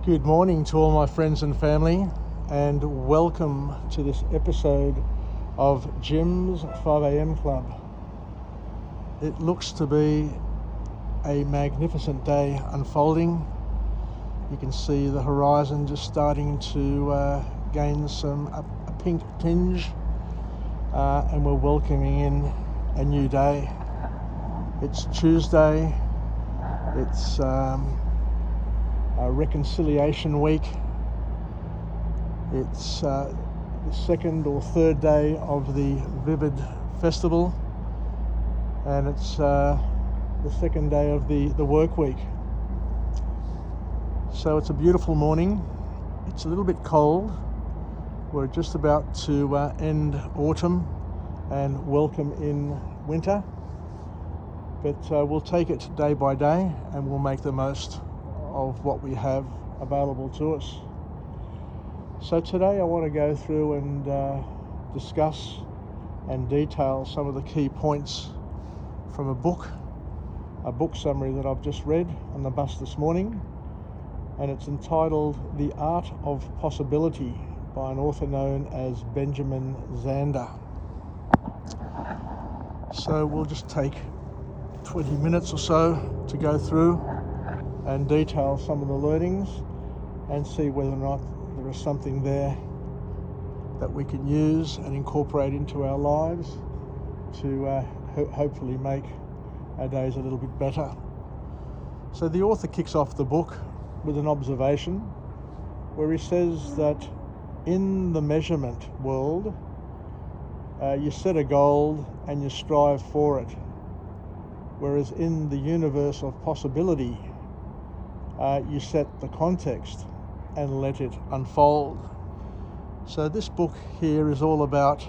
Good morning to all my friends and family, and welcome to this episode of Jim's 5am Club. It looks to be a magnificent day unfolding. You can see the horizon just starting to gain a pink tinge, and we're welcoming in a new day. It's Tuesday. It's Reconciliation Week. It's the second or third day of the Vivid Festival, and it's the second day of the work week. So it's a beautiful morning. It's a little bit cold. We're just about to end autumn and welcome in winter, but we'll take it day by day and we'll make the most of what we have available to us. So today I want to go through and discuss and detail some of the key points from a book summary that I've just read on the bus this morning, and it's entitled The Art of Possibility by an author known as Benjamin Zander. So we'll just take 20 minutes or so to go through and detail some of the learnings and see whether or not there is something there that we can use and incorporate into our lives to hopefully make our days a little bit better. So the author kicks off the book with an observation where he says that in the measurement world, you set a goal and you strive for it, whereas in the universe of possibility, you set the context and let it unfold. So this book here is all about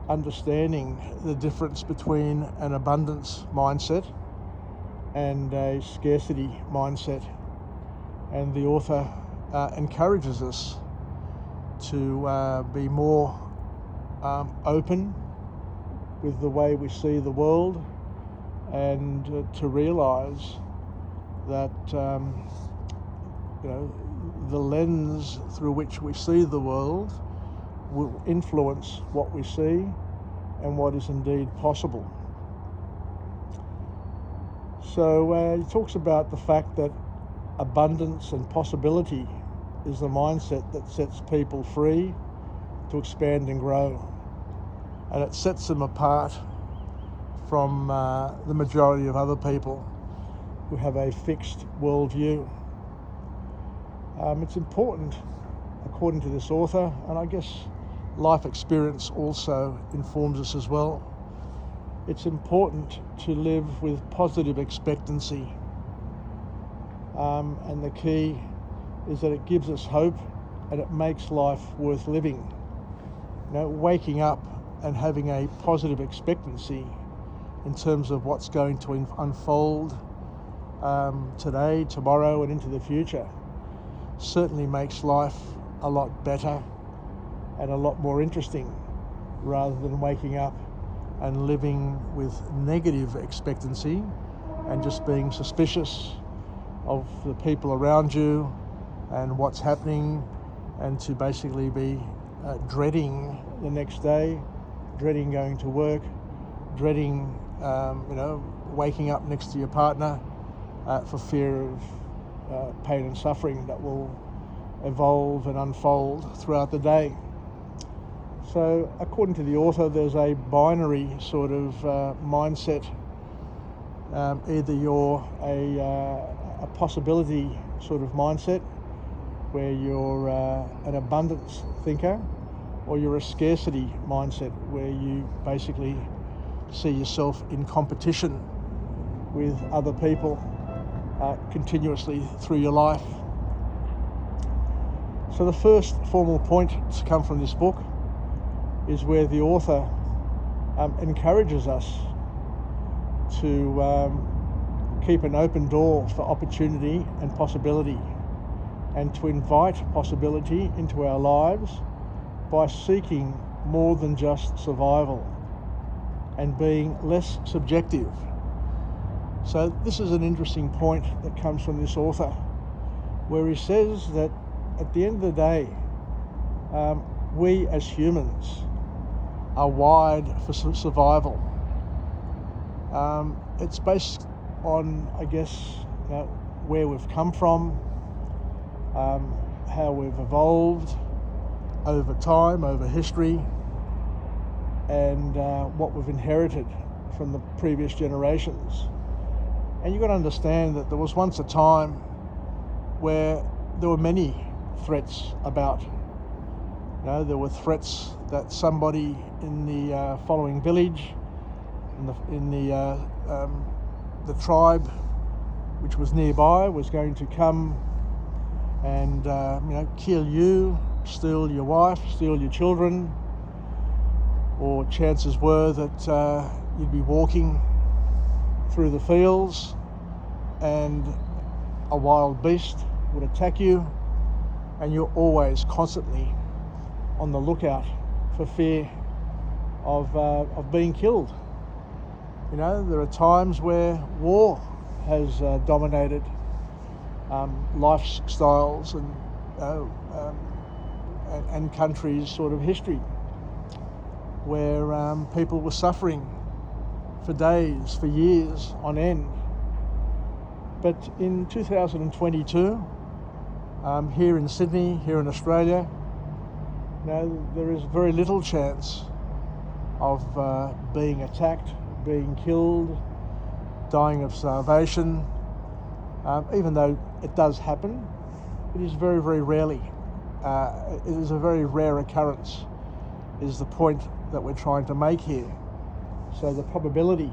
understanding the difference between an abundance mindset and a scarcity mindset. And the author encourages us to be more open with the way we see the world, and to realise that the lens through which we see the world will influence what we see and what is indeed possible. So he talks about the fact that abundance and possibility is the mindset that sets people free to expand and grow, and it sets them apart from the majority of other people who have a fixed worldview. It's important, according to this author, and I guess life experience also informs us as well, it's important to live with positive expectancy. And the key is that it gives us hope and it makes life worth living. Waking up and having a positive expectancy in terms of what's going to unfold today, tomorrow, and into the future certainly makes life a lot better and a lot more interesting, rather than waking up and living with negative expectancy and just being suspicious of the people around you and what's happening, and to basically be dreading the next day, dreading going to work, dreading waking up next to your partner for fear of pain and suffering that will evolve and unfold throughout the day. So according to the author, there's a binary sort of mindset. Either you're a possibility sort of mindset where you're an abundance thinker, or you're a scarcity mindset where you basically see yourself in competition with other people continuously through your life. So the first formal point to come from this book is where the author encourages us to keep an open door for opportunity and possibility, and to invite possibility into our lives by seeking more than just survival and being less subjective. So this is an interesting point that comes from this author, where he says that at the end of the day, we as humans are wired for survival. It's based on, I guess, where we've come from, how we've evolved over time, over history, and what we've inherited from the previous generations. And you've got to understand that there was once a time where there were many threats about. There were threats that somebody in the following village, in the tribe which was nearby, was going to come and kill you, steal your wife, steal your children, or chances were that you'd be walking through the fields and a wild beast would attack you, and you're always constantly on the lookout for fear of being killed. There are times where war has dominated lifestyles and countries' sort of history, where people were suffering for days, for years on end. But in 2022, here in Sydney, here in Australia, there is very little chance of being attacked, being killed, dying of starvation. Even though it does happen, it is very, very rarely. It is a very rare occurrence, is the point that we're trying to make here. So the probability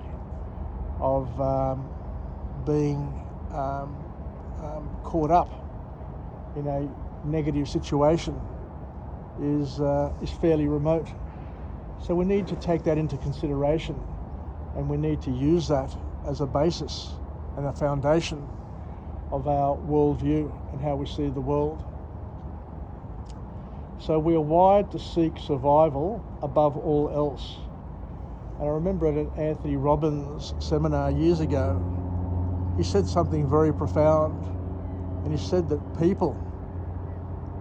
of being caught up in a negative situation is fairly remote. So we need to take that into consideration, and we need to use that as a basis and a foundation of our worldview and how we see the world. So we are wired to seek survival above all else. And I remember at an Anthony Robbins seminar years ago, he said something very profound, and he said that people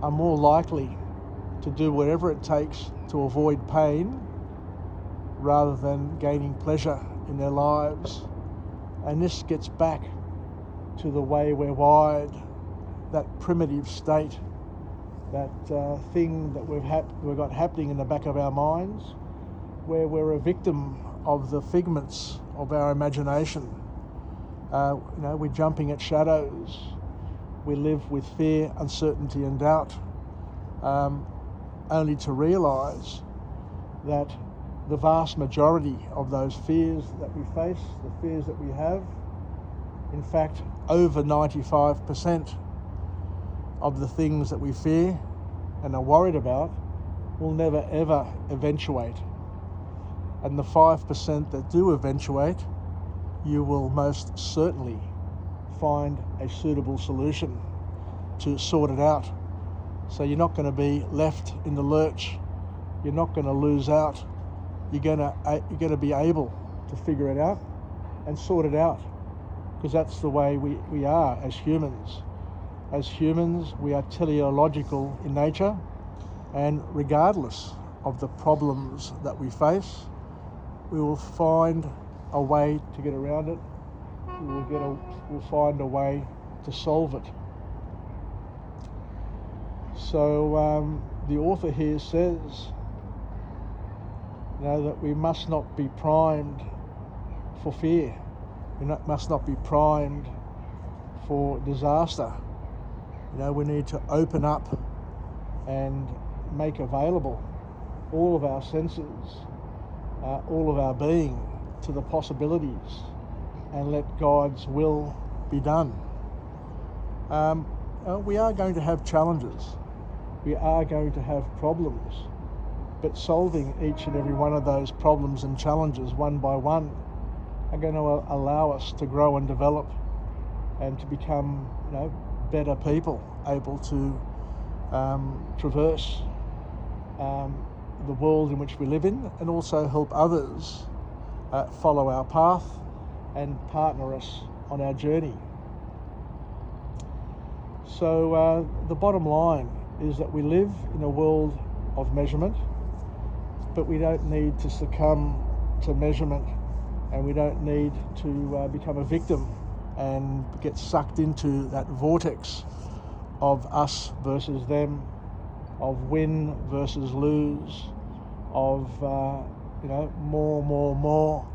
are more likely to do whatever it takes to avoid pain rather than gaining pleasure in their lives. And this gets back to the way we're wired, that primitive state, that thing that we've got happening in the back of our minds, where we're a victim of the figments of our imagination. We're jumping at shadows. We live with fear, uncertainty and doubt, only to realise that the vast majority of those fears that we face, the fears that we have, in fact, over 95% of the things that we fear and are worried about will never ever eventuate. And the 5% that do eventuate, you will most certainly find a suitable solution to sort it out. So you're not going to be left in the lurch. You're not going to lose out. You're going to be able to figure it out and sort it out, because that's the way we are as humans. As humans, we are teleological in nature, and regardless of the problems that we face, we will find a way to get around it. We'll find a way to solve it. So the author here says, that we must not be primed for fear. We must not be primed for disaster. We need to open up and make available all of our senses, all of our being to the possibilities, and let God's will be done. We are going to have challenges. We are going to have problems, but solving each and every one of those problems and challenges one by one are going to allow us to grow and develop and to become, better people, able to traverse the world in which we live in, and also help others follow our path and partner us on our journey. So the bottom line is that we live in a world of measurement, but we don't need to succumb to measurement, and we don't need to become a victim and get sucked into that vortex of us versus them, of win versus lose, of more,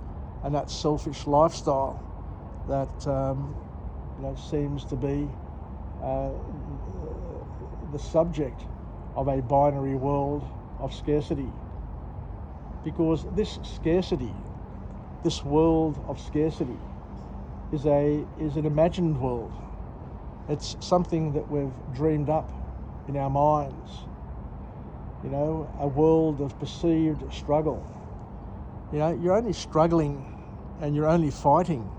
and that selfish lifestyle that seems to be the subject of a binary world of scarcity. Because this scarcity, this world of scarcity, is an imagined world. It's something that we've dreamed up in our minds. A world of perceived struggle. You're only struggling and you're only fighting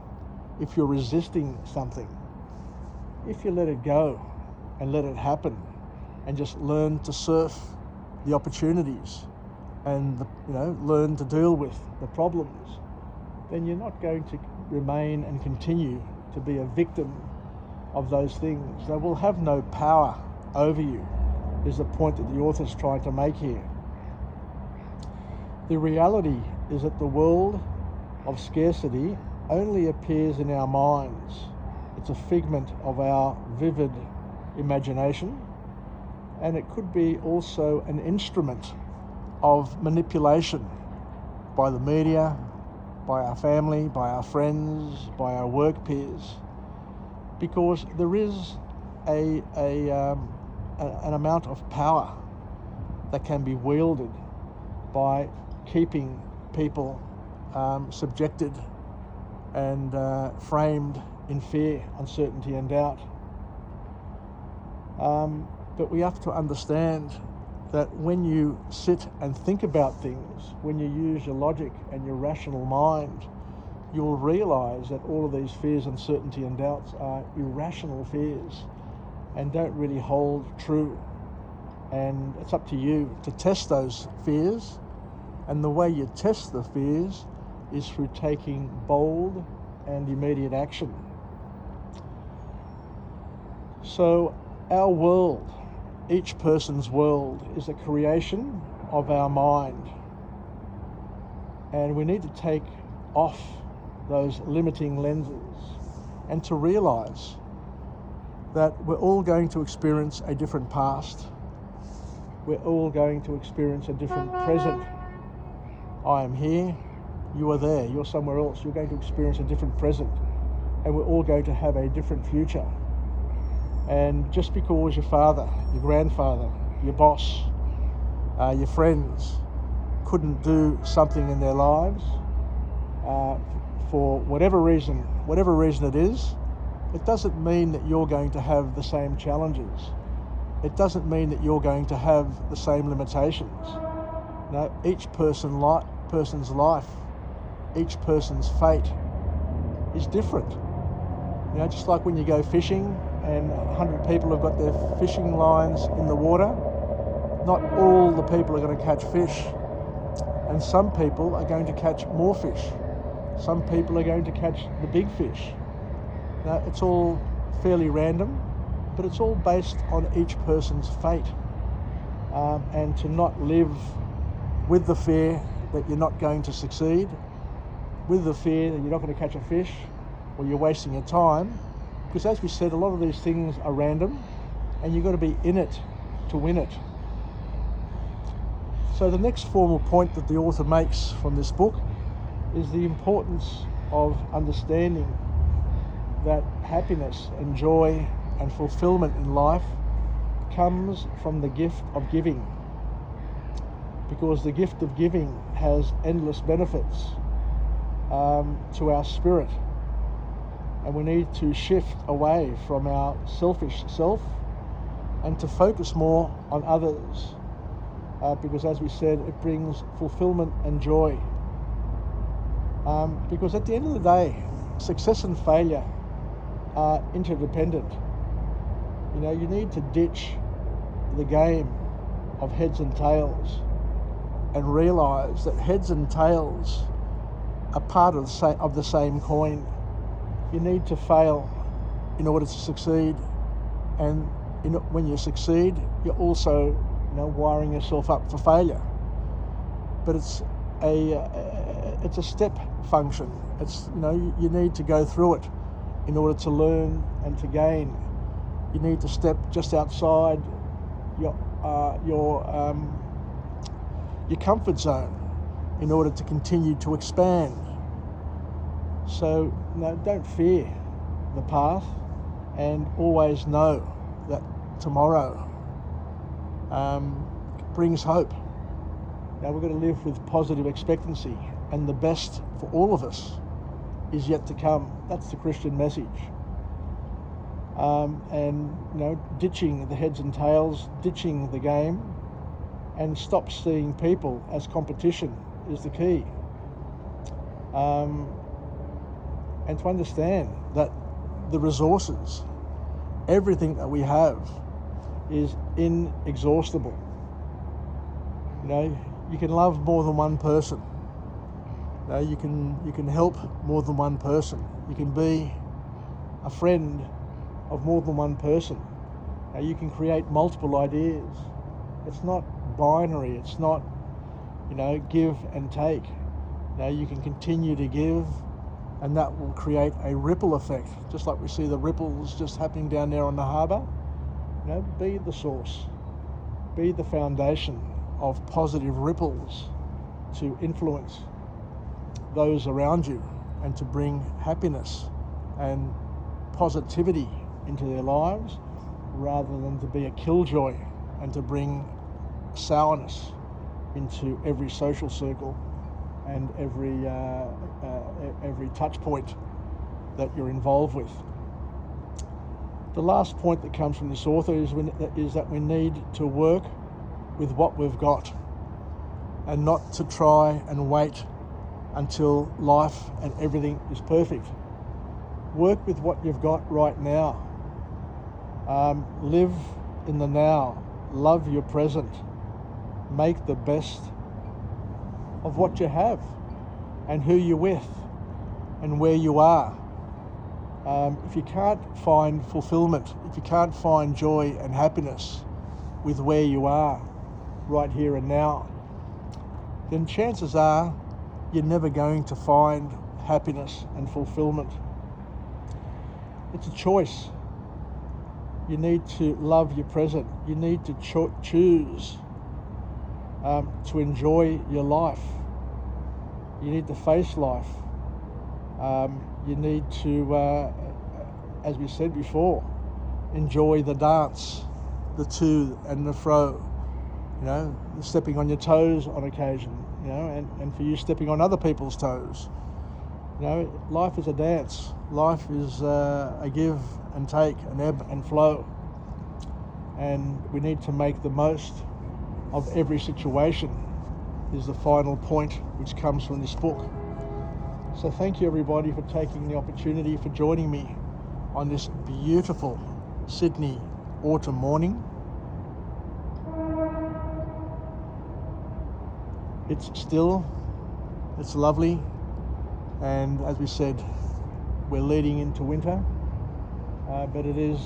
if you're resisting something. If you let it go and let it happen and just learn to surf the opportunities and learn to deal with the problems, then you're not going to remain and continue to be a victim of those things. They will have no power over you, is the point that the author's trying to make here. The reality is that the world of scarcity only appears in our minds. It's a figment of our vivid imagination, and it could be also an instrument of manipulation by the media, by our family, by our friends, by our work peers, because there is an amount of power that can be wielded by keeping people subjected and framed in fear, uncertainty and doubt. But we have to understand that when you sit and think about things, when you use your logic and your rational mind, you'll realise that all of these fears, uncertainty and doubts are irrational fears and don't really hold true. And it's up to you to test those fears, and the way you test the fears is through taking bold and immediate action. So our world, each person's world, is a creation of our mind, and we need to take off those limiting lenses and to realise that we're all going to experience a different past. We're all going to experience a different present. I am here, you are there, you're somewhere else. You're going to experience a different present, and we're all going to have a different future. And just because your father, your grandfather, your boss, your friends couldn't do something in their lives for whatever reason it is, it doesn't mean that you're going to have the same challenges. It doesn't mean that you're going to have the same limitations. No, each person's life, each person's fate is different. Just like when you go fishing and 100 people have got their fishing lines in the water, not all the people are going to catch fish. And some people are going to catch more fish. Some people are going to catch the big fish. Now, it's all fairly random, but it's all based on each person's fate. And to not live with the fear that you're not going to succeed, with the fear that you're not going to catch a fish, or you're wasting your time, because as we said, a lot of these things are random, and you've got to be in it to win it. So the next formal point that the author makes from this book is the importance of understanding that happiness and joy and fulfillment in life comes from the gift of giving, because the gift of giving has endless benefits to our spirit. And we need to shift away from our selfish self and to focus more on others, because as we said, it brings fulfillment and joy. Because at the end of the day, success and failure are interdependent. You need to ditch the game of heads and tails and realise that heads and tails a part of the same coin. You need to fail in order to succeed, and when you succeed, you're also wiring yourself up for failure. But it's a step function. It's you need to go through it in order to learn and to gain. You need to step just outside your comfort zone in order to continue to expand. So don't fear the path, and always know that tomorrow brings hope. Now we've got to live with positive expectancy, and the best for all of us is yet to come. That's the Christian message. And ditching the heads and tails, ditching the game, and stop seeing people as competition is the key. And to understand that the resources, everything that we have, is inexhaustible. You can love more than one person. You can help more than one person. You can be a friend of more than one person. You can create multiple ideas. It's not binary. It's not, give and take. You can continue to give, and that will create a ripple effect, just like we see the ripples just happening down there on the harbour. Be the source, be the foundation of positive ripples to influence those around you and to bring happiness and positivity into their lives, rather than to be a killjoy and to bring sourness into every social circle and every touch point that you're involved with. The last point that comes from this author is that we need to work with what we've got, and not to try and wait until life and everything is perfect. Work with what you've got right now. Live in the now. Love your present. Make the best of what you have and who you're with and where you are. If you can't find fulfillment, if you can't find joy and happiness with where you are right here and now, then chances are you're never going to find happiness and fulfillment. It's a choice. You need to love your present. You need to choose to enjoy your life. You need to face life. You need to, as we said before, enjoy the dance, the to and the fro. Stepping on your toes on occasion, and for you stepping on other people's toes. Life is a dance. Life is a give and take, an ebb and flow. And we need to make the most of every situation, is the final point which comes from this book. So thank you everybody for taking the opportunity, for joining me on this beautiful Sydney autumn morning. It's still, it's lovely, and as we said, we're leading into winter, but it is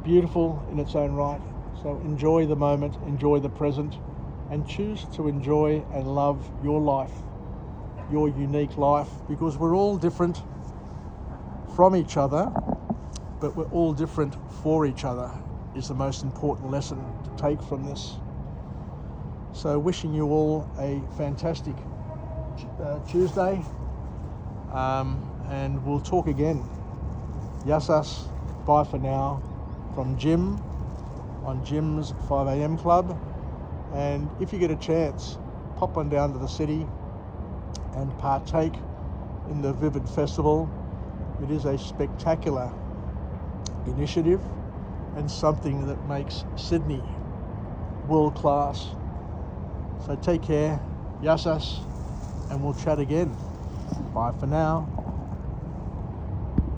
beautiful in its own right. So enjoy the moment, enjoy the present, and choose to enjoy and love your life, your unique life, because we're all different from each other, but we're all different for each other, is the most important lesson to take from this. So wishing you all a fantastic Tuesday, and we'll talk again. Yassas, bye for now, from Jim on Jim's 5am Club. And if you get a chance, pop on down to the city and partake in the Vivid Festival. It is a spectacular initiative and something that makes Sydney world class. So take care, yassas, and we'll chat again. Bye for now.